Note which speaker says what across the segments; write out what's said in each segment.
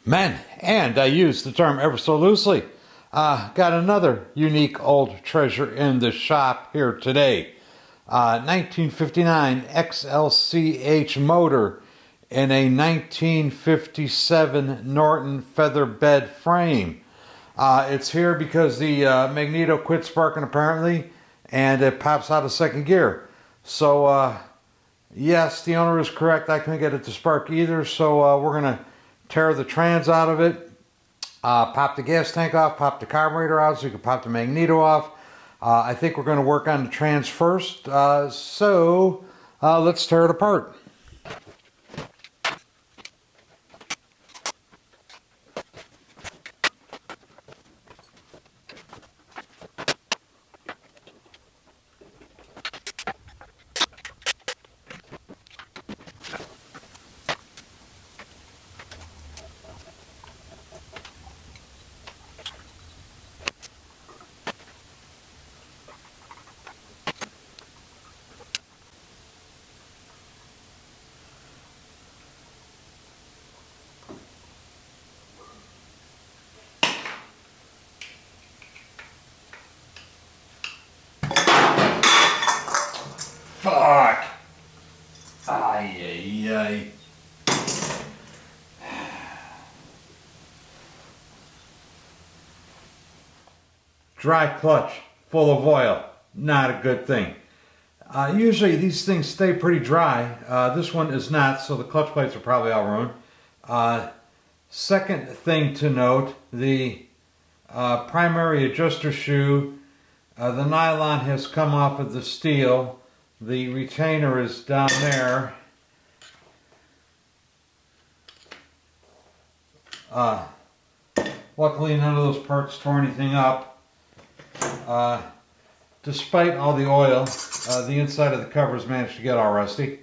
Speaker 1: Men, and I use the term ever so loosely. Got another unique old treasure in the shop here today. 1959 XLCH motor in a 1957 Norton feather bed frame. It's here because the magneto quit sparking apparently, and it pops out of second gear. So yes, the owner is correct. I couldn't get it to spark either, so we're going to tear the trans out of it, pop the gas tank off, pop the carburetor out so you can pop the magneto off. I think we're going to work on the trans first, so let's tear it apart. Fuck! Ay, ay, ay. Dry clutch, full of oil, not a good thing. Usually these things stay pretty dry. This one is not, so the clutch plates are probably all ruined. Second thing to note, the primary adjuster shoe, the nylon has come off of the steel. The retainer is down there. Luckily none of those parts tore anything up. Despite all the oil, the inside of the covers managed to get all rusty.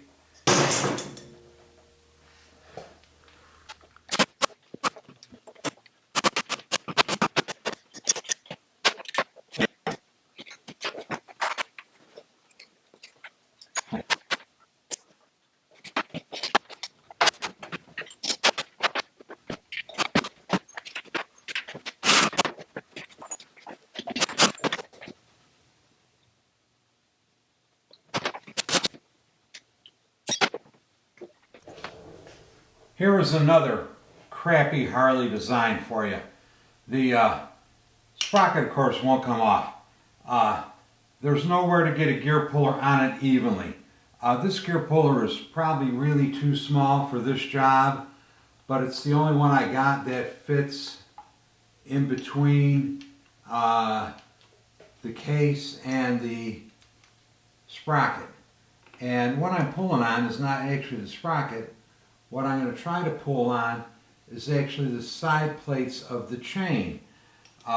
Speaker 1: Here is another crappy Harley design for you. The sprocket, of course, won't come off. There's nowhere to get a gear puller on it evenly. This gear puller is probably really too small for this job, but it's the only one I got that fits in between the case and the sprocket. And what I'm pulling on is not actually the sprocket. What I'm going to try to pull on is actually the side plates of the chain,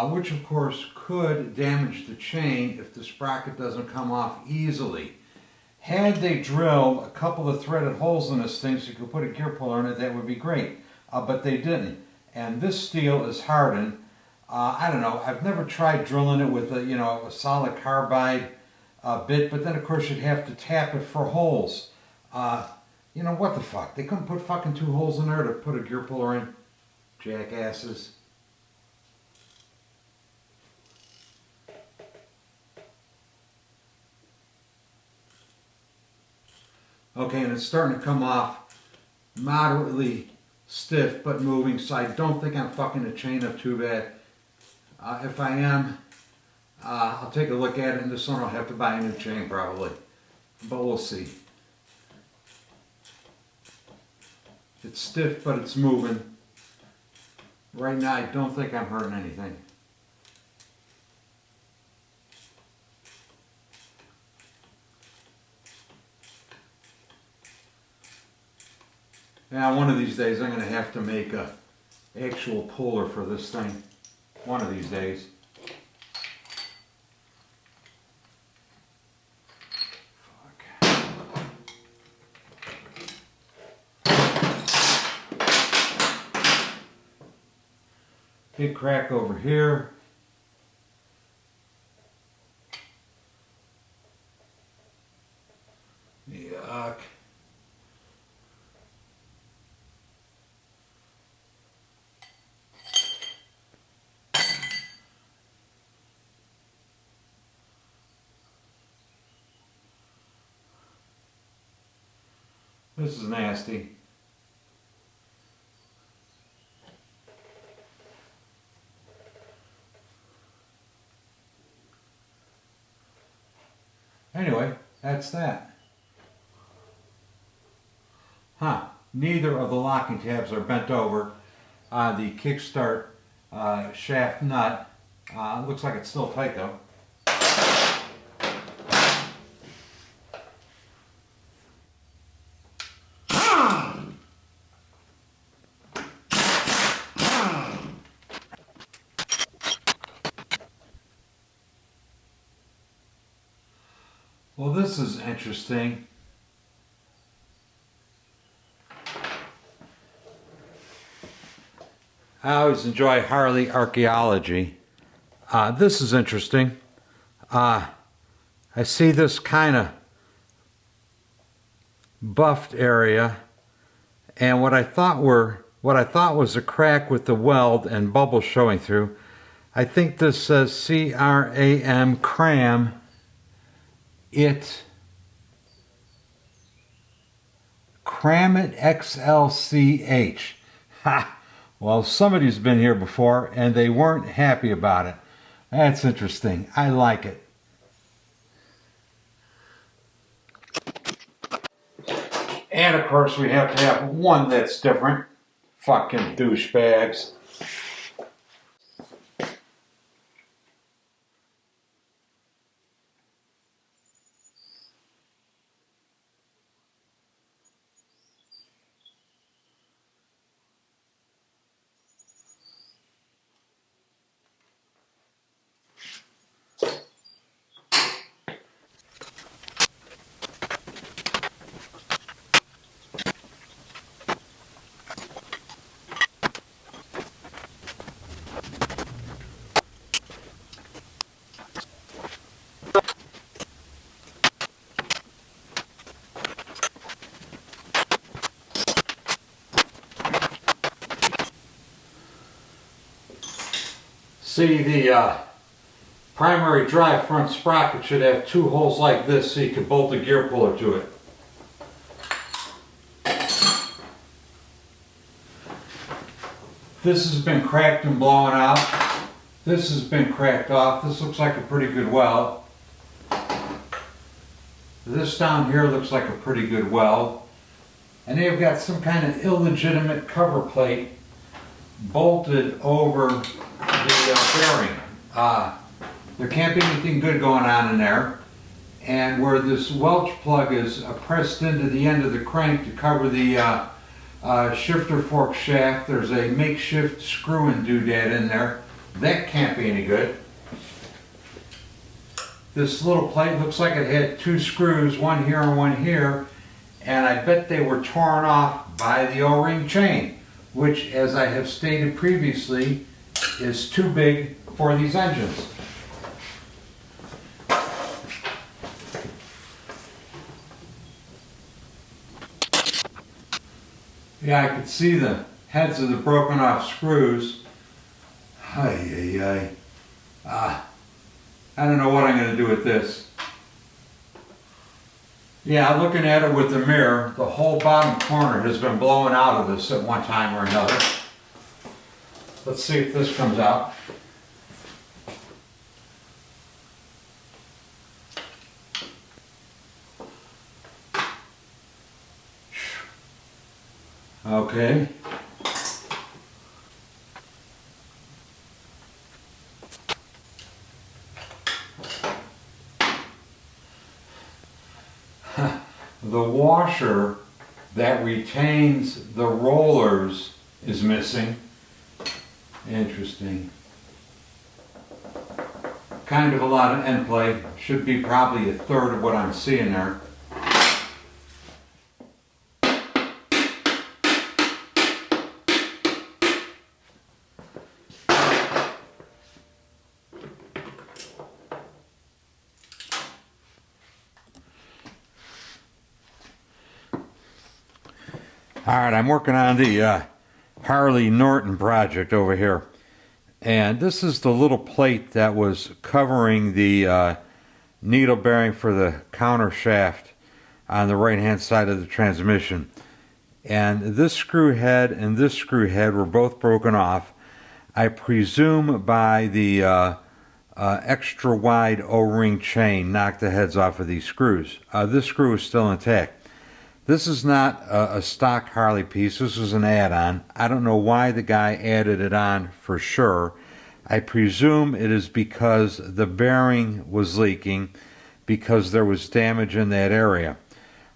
Speaker 1: which of course could damage the chain if the sprocket doesn't come off easily. Had they drilled a couple of threaded holes in this thing so you could put a gear puller in it, that would be great, but they didn't. And this steel is Harton. I don't know, I've never tried drilling it with a solid carbide bit, but then of course you'd have to tap it for holes. You know, what the fuck? They couldn't put fucking 2 holes in there to put a gear puller in? Jackasses. Okay, and it's starting to come off moderately stiff but moving, so I don't think I'm fucking the chain up too bad. If I am, I'll take a look at it, and this one I'll have to buy a new chain probably. But we'll see. It's stiff, but it's moving. Right now, I don't think I'm hurting anything. Now, one of these days, I'm going to have to make an actual puller for this thing. One of these days. Big crack over here. Yuck. This is nasty. Anyway, that's that. Neither of the locking tabs are bent over. The kickstart shaft nut looks like it's still tight though. Well, this is interesting. I always enjoy Harley archaeology. This is interesting. I see this kind of buffed area, and what I thought was a crack with the weld and bubbles showing through. I think this says C-R-A-M, cram. Cram it XLCH. Ha! Well, somebody's been here before and they weren't happy about it. That's interesting. I like it. And of course we have to have one that's different. Fucking douchebags. See, the primary drive front sprocket should have two holes like this so you can bolt the gear puller to it. This has been cracked and blown out. This has been cracked off. This looks like a pretty good weld. This down here looks like a pretty good weld. And they've got some kind of illegitimate cover plate bolted over the bearing. There can't be anything good going on in there. And where this Welch plug is pressed into the end of the crank to cover the shifter fork shaft, there's a makeshift screw and doodad in there. That can't be any good. This little plate looks like it had two screws, one here and one here, and I bet they were torn off by the O-ring chain, which, as I have stated previously, is too big for these engines. Yeah, I could see the heads of the broken off screws. I don't know what I'm going to do with this. Yeah, looking at it with the mirror, the whole bottom corner has been blown out of this at one time or another. Let's see if this comes out. Okay. The washer that retains the rollers is missing. Interesting. Kind of a lot of end play. Should be probably a third of what I'm seeing there. Alright, I'm working on the Harley Norton project over here. And this is the little plate that was covering the needle bearing for the counter shaft on the right hand side of the transmission. And this screw head and this screw head were both broken off, I presume by the extra wide O-ring chain knocked the heads off of these screws. This screw is still intact. This is not a stock Harley piece. This is an add-on. I don't know why the guy added it on for sure. I presume it is because the bearing was leaking, because there was damage in that area.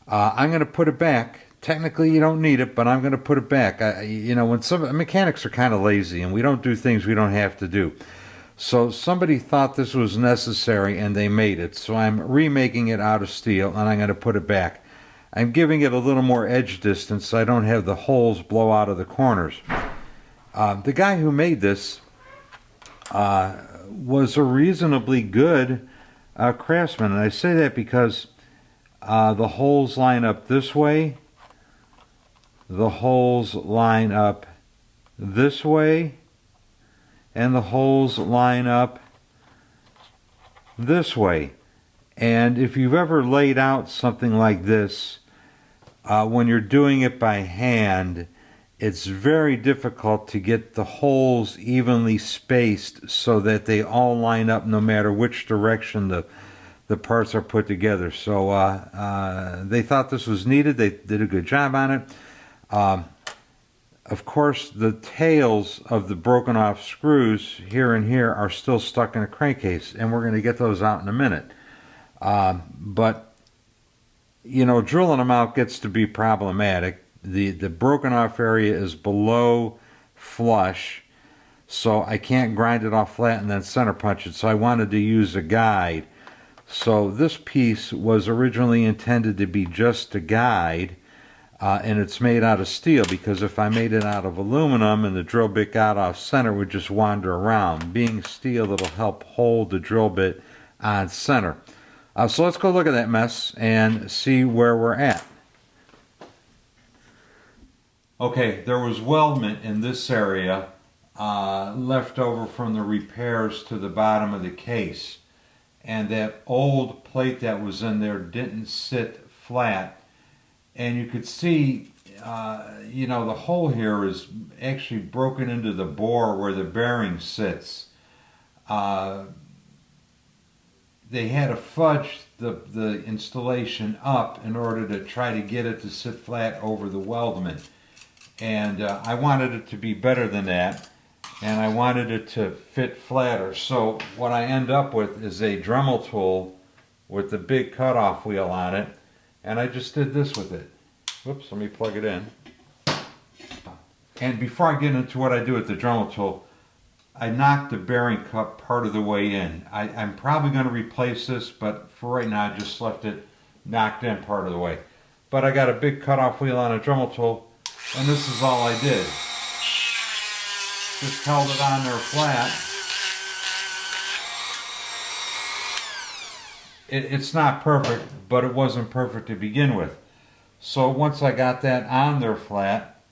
Speaker 1: I'm going to put it back. Technically, you don't need it, but I'm going to put it back. When some mechanics are kind of lazy and we don't do things we don't have to do. So somebody thought this was necessary and they made it. So I'm remaking it out of steel and I'm going to put it back. I'm giving it a little more edge distance so I don't have the holes blow out of the corners. The guy who made this was a reasonably good craftsman. And I say that because the holes line up this way. The holes line up this way. And the holes line up this way. And if you've ever laid out something like this, when you're doing it by hand, it's very difficult to get the holes evenly spaced so that they all line up no matter which direction the parts are put together. So they thought this was needed. They did a good job on it. Of course, the tails of the broken off screws here and here are still stuck in a crankcase, and we're going to get those out in a minute. But, drilling them out gets to be problematic. The broken off area is below flush, so I can't grind it off flat and then center punch it, so I wanted to use a guide. So this piece was originally intended to be just a guide, and it's made out of steel, because if I made it out of aluminum and the drill bit got off center, it would just wander around. Being steel, it'll help hold the drill bit on center. So let's go look at that mess and see where we're at. Okay, there was weldment in this area left over from the repairs to the bottom of the case. And that old plate that was in there didn't sit flat. And you could see, the hole here is actually broken into the bore where the bearing sits. They had to fudge the installation up in order to try to get it to sit flat over the weldment. And I wanted it to be better than that, and I wanted it to fit flatter. So what I end up with is a Dremel tool with the big cutoff wheel on it, and I just did this with it. Whoops, let me plug it in. And before I get into what I do with the Dremel tool, I knocked the bearing cup part of the way in. I'm probably going to replace this, but for right now I just left it knocked in part of the way. But I got a big cutoff wheel on a Dremel tool, and this is all I did. Just held it on there flat. It's not perfect, but it wasn't perfect to begin with. So once I got that on there flat,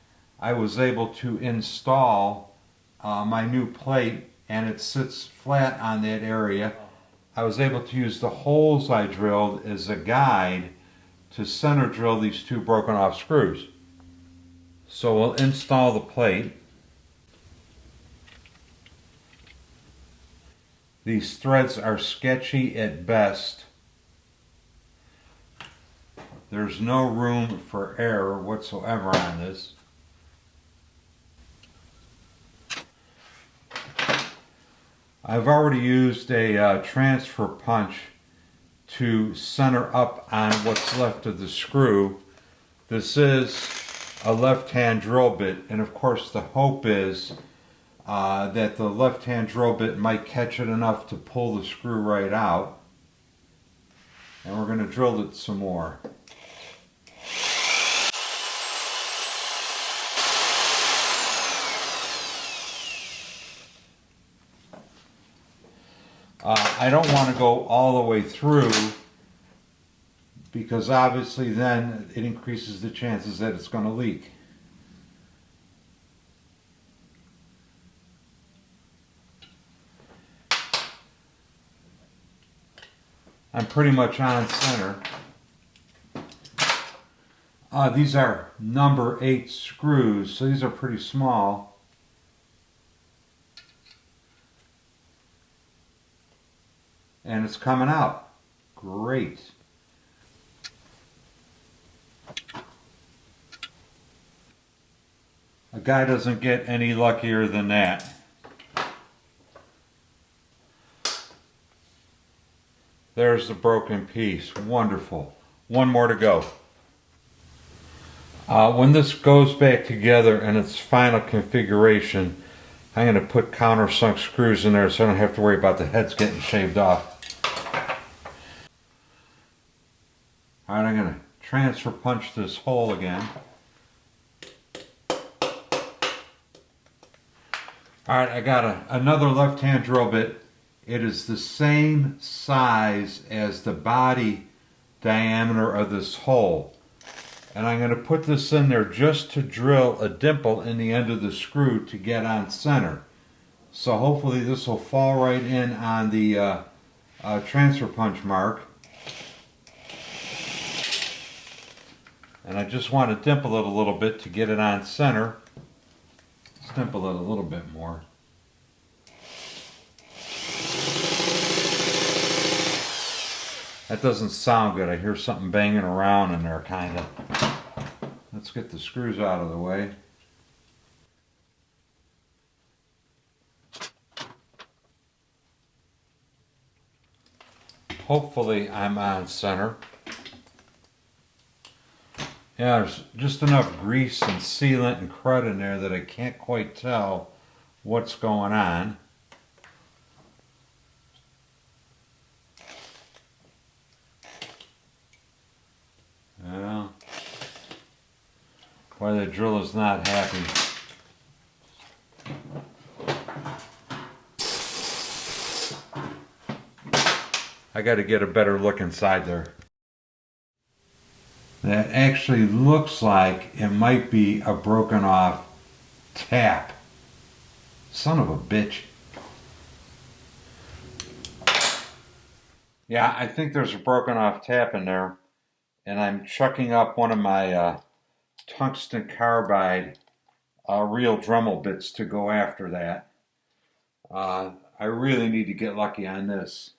Speaker 1: I was able to install my new plate, and it sits flat on that area. I was able to use the holes I drilled as a guide to center drill these two broken off screws. So we'll install the plate. These threads are sketchy at best. There's no room for error whatsoever on this. I've already used a transfer punch to center up on what's left of the screw. This is a left-hand drill bit, and of course the hope is that the left-hand drill bit might catch it enough to pull the screw right out. And we're going to drill it some more. I don't want to go all the way through, because obviously then it increases the chances that it's going to leak. I'm pretty much on center. These are number 8 screws, so these are pretty small. And it's coming out. Great. A guy doesn't get any luckier than that. There's the broken piece. Wonderful. One more to go. When this goes back together in its final configuration, I'm going to put countersunk screws in there so I don't have to worry about the heads getting shaved off. Alright, I'm going to transfer punch this hole again. Alright, I got another left-hand drill bit. It is the same size as the body diameter of this hole. And I'm going to put this in there just to drill a dimple in the end of the screw to get on center. So hopefully this will fall right in on the transfer punch mark. And I just want to dimple it a little bit to get it on center. Let's dimple it a little bit more. That doesn't sound good. I hear something banging around in there, kind of. Let's get the screws out of the way. Hopefully I'm on center. Yeah, there's just enough grease and sealant and crud in there that I can't quite tell what's going on. Well, why the drill is not happy. I got to get a better look inside there. That actually looks like it might be a broken off tap. Son of a bitch. Yeah, I think there's a broken off tap in there, and I'm chucking up one of my tungsten carbide real Dremel bits to go after that. I really need to get lucky on this.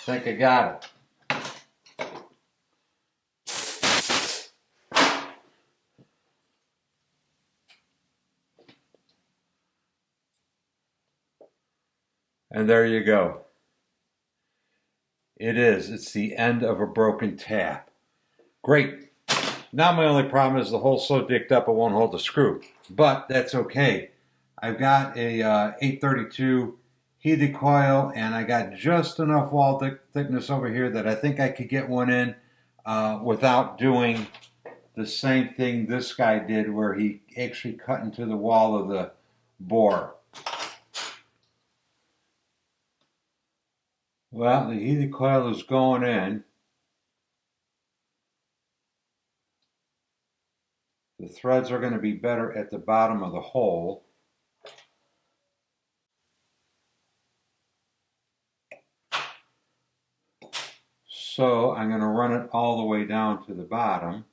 Speaker 1: I think I got it. And there you go. It is. It's the end of a broken tap. Great. Now my only problem is the hole's so dicked up it won't hold the screw. But that's okay. I've got a 832 heated coil, and I got just enough wall thickness over here that I think I could get one in without doing the same thing this guy did, where he actually cut into the wall of the bore. Well, the heated coil is going in. The threads are going to be better at the bottom of the hole. So I'm going to run it all the way down to the bottom.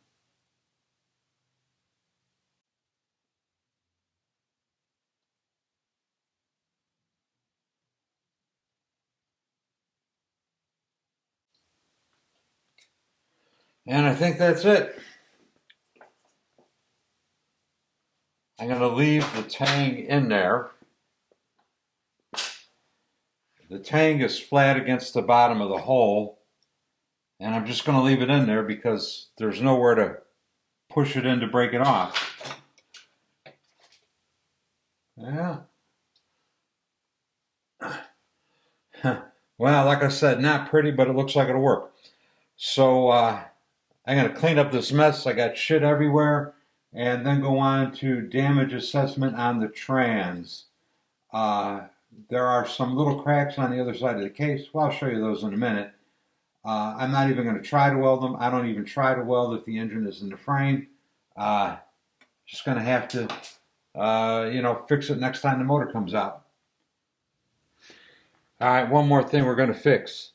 Speaker 1: And I think that's it. I'm going to leave the tang in there. The tang is flat against the bottom of the hole, and I'm just going to leave it in there because there's nowhere to push it in to break it off. Yeah. Well, like I said, not pretty, but it looks like it'll work. So I'm going to clean up this mess. I got shit everywhere. And then go on to damage assessment on the trans. Uh, there are some little cracks on the other side of the case. Well, I'll show you those in a minute. I'm not even going to try to weld them. I don't even try to weld if the engine is in the frame. Uh, just going to have to, fix it next time the motor comes out. All right, one more thing we're going to fix.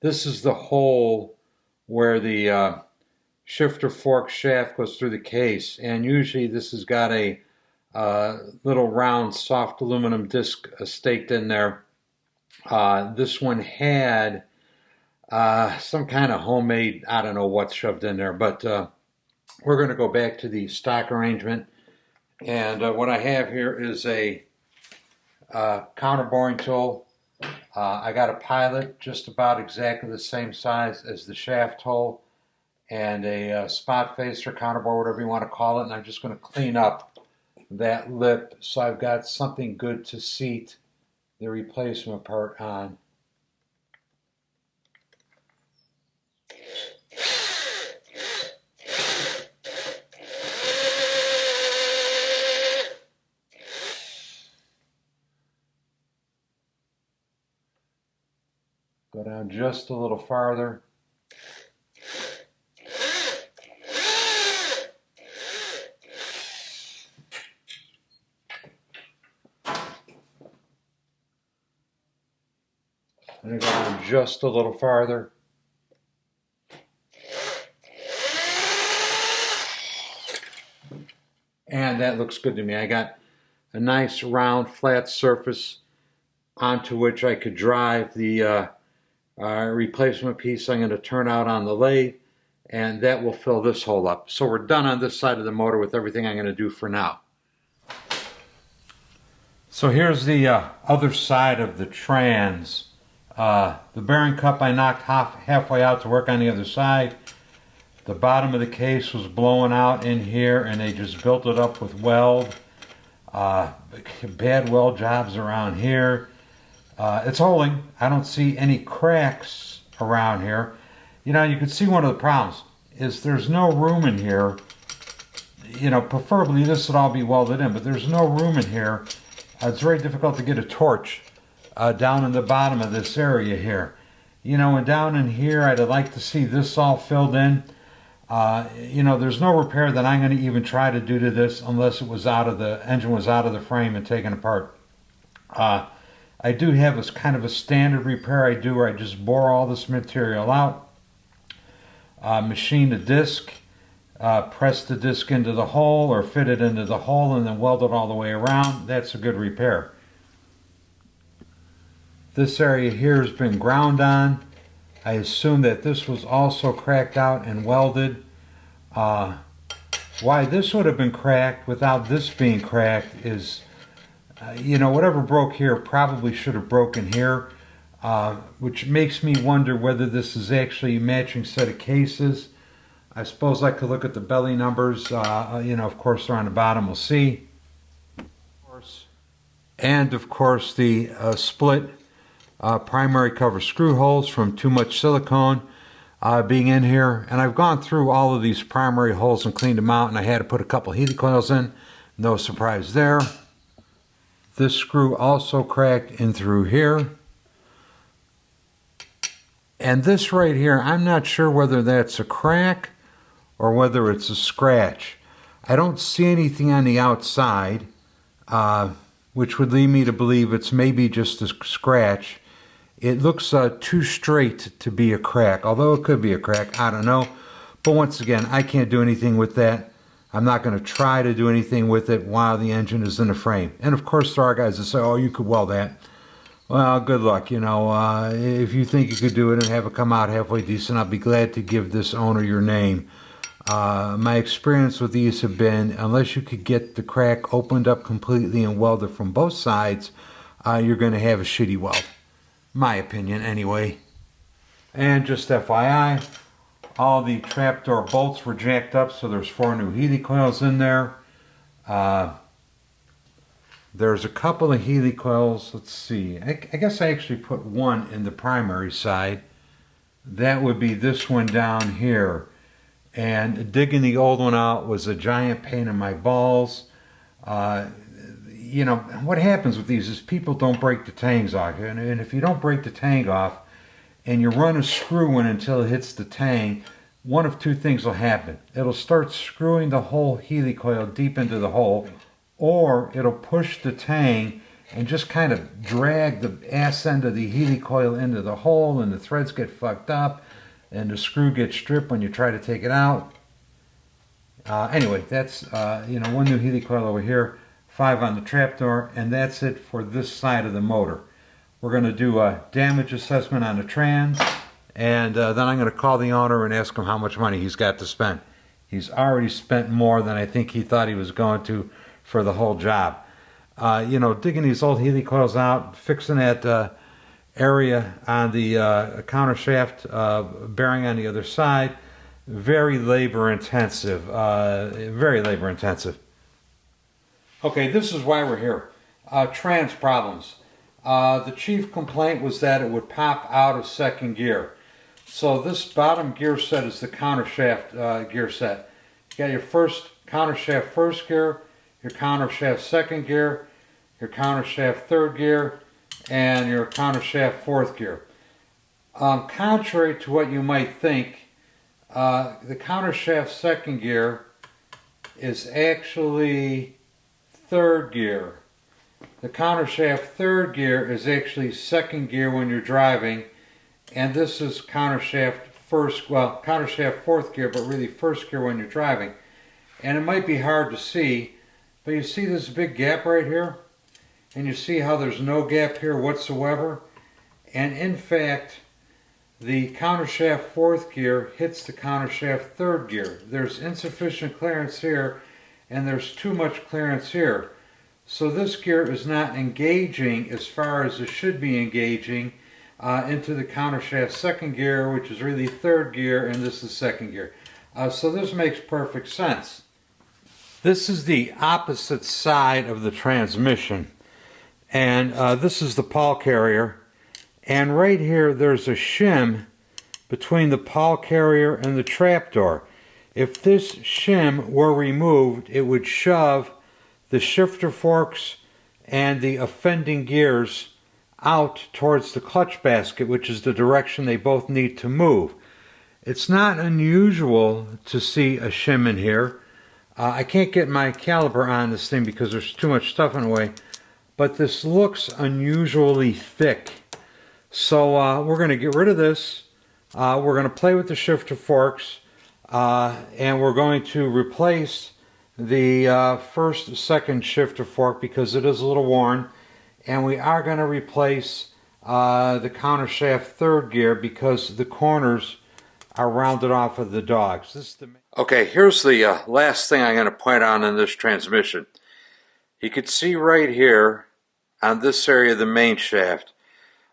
Speaker 1: This is the hole where the shifter fork shaft goes through the case, and usually this has got a little round soft aluminum disc staked in there. This one had some kind of homemade, I don't know what shoved in there, but we're going to go back to the stock arrangement. And what I have here is a counter boring tool. I got a pilot just about exactly the same size as the shaft hole, and a spot facer, counter bore, whatever you want to call it. And I'm just going to clean up that lip so I've got something good to seat the replacement part on. Go down just a little farther. And go down just a little farther. And that looks good to me. I got a nice round flat surface onto which I could drive the replacement piece I'm going to turn out on the lathe, and that will fill this hole up. So we're done on this side of the motor with everything I'm going to do for now. So here's the other side of the trans. The bearing cup I knocked halfway out to work on the other side. The bottom of the case was blowing out in here, and they just built it up with weld. Bad weld jobs around here. It's holding. I don't see any cracks around here. You know, you can see one of the problems is there's no room in here. You know, preferably this would all be welded in, but there's no room in here. It's very difficult to get a torch down in the bottom of this area here. You know, and down in here, I'd like to see this all filled in. You know, there's no repair that I'm going to even try to do to this unless it was out of the engine was out of the frame and taken apart. I do have a kind of a standard repair I do where I just bore all this material out, machine the disc, press the disc into the hole or fit it into the hole and then weld it all the way around. That's a good repair. This area here has been ground on. I assume that this was also cracked out and welded. Why this would have been cracked without this being cracked is, you know, whatever broke here probably should have broken here, which makes me wonder whether this is actually a matching set of cases. I suppose I could look at the belly numbers. You know, of course, they're on the bottom. We'll see. And, of course, the split primary cover screw holes from too much silicone being in here. And I've gone through all of these primary holes and cleaned them out, and I had to put a couple heater coils in. No surprise there. This screw also cracked in through here. And this right here, I'm not sure whether that's a crack or whether it's a scratch. I don't see anything on the outside, which would lead me to believe it's maybe just a scratch. It looks too straight to be a crack, although it could be a crack, I don't know. But once again, I can't do anything with that. I'm not going to try to do anything with it while the engine is in the frame. And of course there are guys that say, oh, you could weld that. Well, good luck. You know, if you think you could do it and have it come out halfway decent, I'll be glad to give this owner your name. My experience with these have been, unless you could get the crack opened up completely and welded from both sides, you're going to have a shitty weld. My opinion, anyway. And just FYI, all the trapdoor bolts were jacked up, so there's 4 new heating coils in there. There's a couple of Healy coils. Let's see. I guess I actually put one in the primary side. That would be this one down here. And digging the old one out was a giant pain in my balls. You know, what happens with these is people don't break the tangs off. And if you don't break the tang off and you run a screw in until it hits the tang, one of two things will happen. It'll start screwing the whole Healy coil deep into the hole, or it'll push the tang and just kind of drag the ass end of the Healy coil into the hole, and the threads get fucked up and the screw gets stripped when you try to take it out. Anyway, that's you know, one new Healy coil over here, 5 on the trapdoor, and that's it for this side of the motor. We're going to do a damage assessment on the trans, and then I'm going to call the owner and ask him how much money he's got to spend. He's already spent more than I think he thought he was going to for the whole job. You know, digging these old Healy coils out, fixing that area on the counter shaft bearing on the other side, very labor intensive. Very labor intensive. Okay, this is why we're here. Trans problems. The chief complaint was that it would pop out of second gear. So this bottom gear set is the counter shaft gear set. You got your first counter shaft first gear, your counter shaft second gear, your counter shaft third gear, and your counter shaft fourth gear. Contrary to what you might think, the counter shaft second gear is actually third gear. The counter shaft third gear is actually second gear when you're driving, and this is counter shaft first, well, counter shaft fourth gear, but really first gear when you're driving. And it might be hard to see, but you see this big gap right here? And you see how there's no gap here whatsoever? And in fact, the counter shaft fourth gear hits the counter shaft third gear. There's insufficient clearance here, and there's too much clearance here. So this gear is not engaging as far as it should be engaging into the counter shaft second gear, which is really third gear, and this is second gear. So this makes perfect sense. This is the opposite side of the transmission, and this is the pawl carrier, and right here there's a shim between the pawl carrier and the trapdoor. If this shim were removed, it would shove the shifter forks and the offending gears out towards the clutch basket, which is the direction they both need to move. It's not unusual to see a shim in here. I can't get my caliper on this thing because there's too much stuff in the way, but this looks unusually thick. So we're going to get rid of this. We're going to play with the shifter forks, and we're going to replace the first second shifter fork because it is a little worn, and we are going to replace the counter shaft third gear because the corners are rounded off of the dogs. Okay, here's the last thing I'm going to point out in this transmission. You can see right here on this area of the main shaft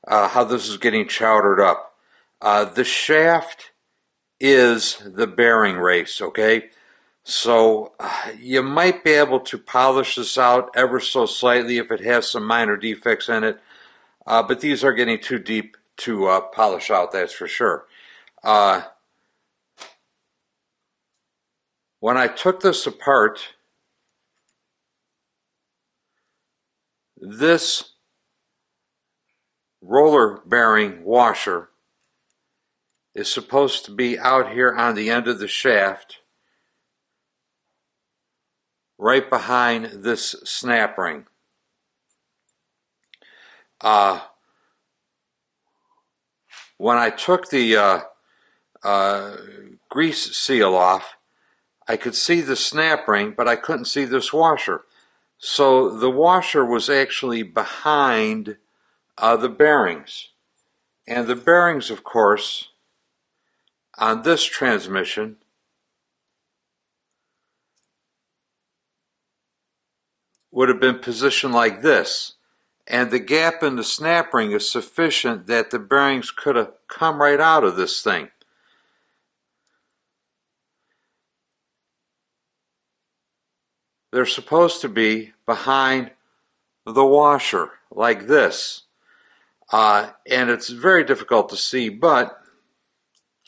Speaker 1: how this is getting chowdered up. The shaft is the bearing race, okay? So you might be able to polish this out ever so slightly if it has some minor defects in it, but these are getting too deep to polish out, that's for sure. When I took this apart, this roller bearing washer is supposed to be out here on the end of the shaft, right behind this snap ring. When I took the grease seal off, I could see the snap ring, but I couldn't see this washer. So the washer was actually behind the bearings. And the bearings, of course, on this transmission would have been positioned like this. And the gap in the snap ring is sufficient that the bearings could have come right out of this thing. They're supposed to be behind the washer like this. And it's very difficult to see, but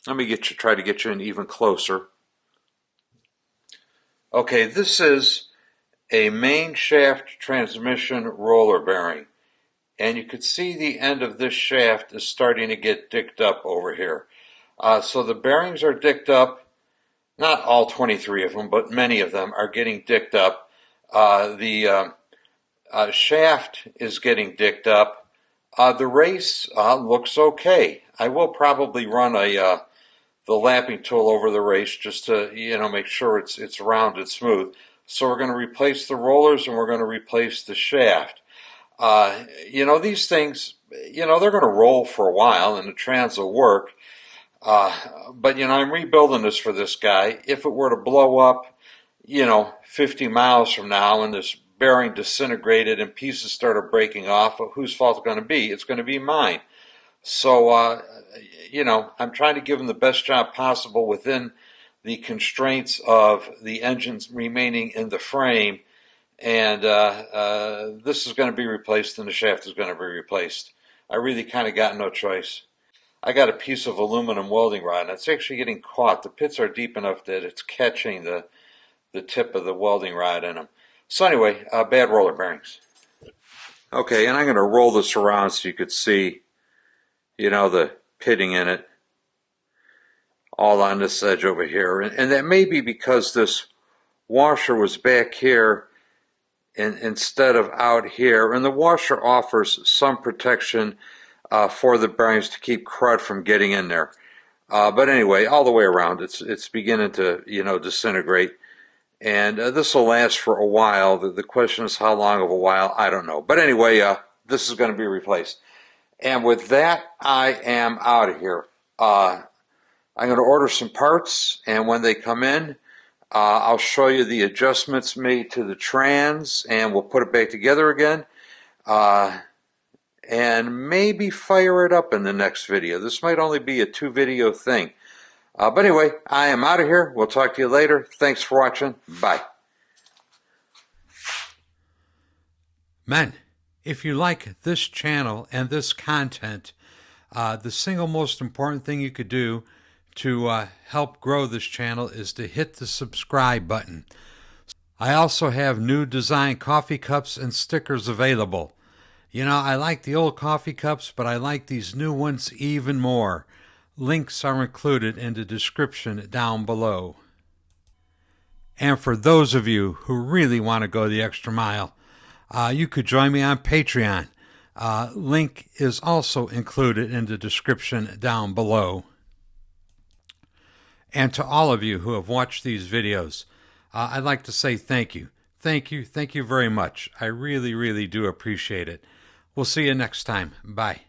Speaker 1: let me try to get you in even closer. Okay, this is a main shaft transmission roller bearing. And you could see the end of this shaft is starting to get dicked up over here. So the bearings are dicked up. Not all 23 of them, but many of them are getting dicked up. The shaft is getting dicked up. The race looks okay. I will probably run the lapping tool over the race just to make sure it's round and smooth. So we're going to replace the rollers and we're going to replace the shaft. These things, they're going to roll for a while and the trans will work. But I'm rebuilding this for this guy. If it were to blow up, 50 miles from now and this bearing disintegrated and pieces started breaking off, whose fault is it going to be? It's going to be mine. So, I'm trying to give him the best job possible within the constraints of the engines remaining in the frame. And this is going to be replaced and the shaft is going to be replaced. I really kind of got no choice. I got a piece of aluminum welding rod and it's actually getting caught. The pits are deep enough that it's catching the tip of the welding rod in them. So anyway, bad roller bearings. Okay, and I'm going to roll this around so you could see, the pitting in it all on this edge over here. And that may be because this washer was back here instead of out here. And the washer offers some protection for the bearings to keep crud from getting in there. But anyway, all the way around, it's beginning to, disintegrate. And this will last for a while. The question is how long of a while, I don't know. But anyway, this is going to be replaced. And with that, I am out of here. I'm going to order some parts, and when they come in, I'll show you the adjustments made to the trans, and we'll put it back together again. And maybe fire it up in the next video. This might only be a 2-video thing. But anyway, I am out of here. We'll talk to you later. Thanks for watching. Bye. Men, if you like this channel and this content, the single most important thing you could do to help grow this channel is to hit the subscribe button. I also have new design coffee cups and stickers available. I like the old coffee cups, but I like these new ones even more. Links are included in the description down below. And for those of you who really want to go the extra mile, you could join me on Patreon. Link is also included in the description down below. And to all of you who have watched these videos, I'd like to say thank you. Thank you very much. I really, really do appreciate it. We'll see you next time. Bye.